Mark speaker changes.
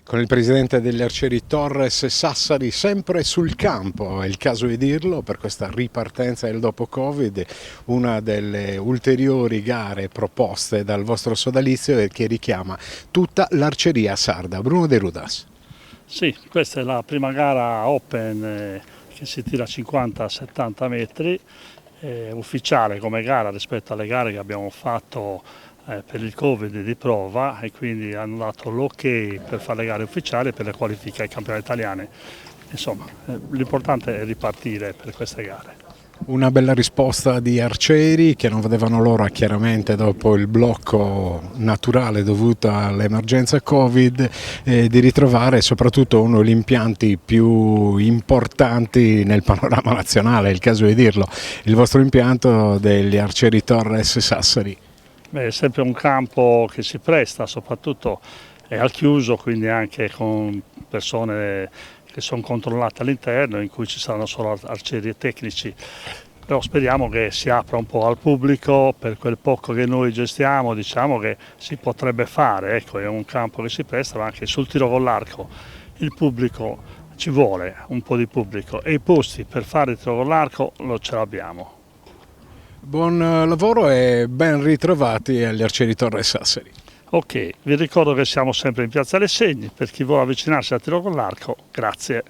Speaker 1: Con il presidente degli arcieri Torres Sassari sempre sul campo, è il caso di dirlo, per questa ripartenza del dopo Covid, una delle ulteriori gare proposte dal vostro sodalizio e che richiama tutta l'arceria sarda. Bruno De Rudas.
Speaker 2: Sì, questa è la prima gara open che si tira a 50-70 metri, ufficiale come gara rispetto alle gare che abbiamo fatto per il Covid di prova, e quindi hanno dato l'ok per fare le gare ufficiali e per le qualifiche ai campionati italiani. Insomma, l'importante è ripartire per queste gare.
Speaker 1: Una bella risposta di arcieri che non vedevano l'ora, chiaramente, dopo il blocco naturale dovuto all'emergenza Covid, di ritrovare soprattutto uno degli impianti più importanti nel panorama nazionale, è il caso di dirlo, il vostro impianto degli arcieri Torres Sassari.
Speaker 2: Beh, è sempre un campo che si presta, soprattutto è al chiuso, quindi anche con persone che sono controllate all'interno, in cui ci saranno solo arcieri e tecnici. Però speriamo che si apra un po' al pubblico. Per quel poco che noi gestiamo, diciamo che si potrebbe fare, ecco, è un campo che si presta, ma anche sul tiro con l'arco il pubblico, ci vuole un po' di pubblico, e i posti per fare il tiro con l'arco ce l'abbiamo.
Speaker 1: Buon lavoro e ben ritrovati agli arcieri Torres Sassari.
Speaker 2: Ok, vi ricordo che siamo sempre in Piazza Segni, per chi vuole avvicinarsi al tiro con l'arco, grazie.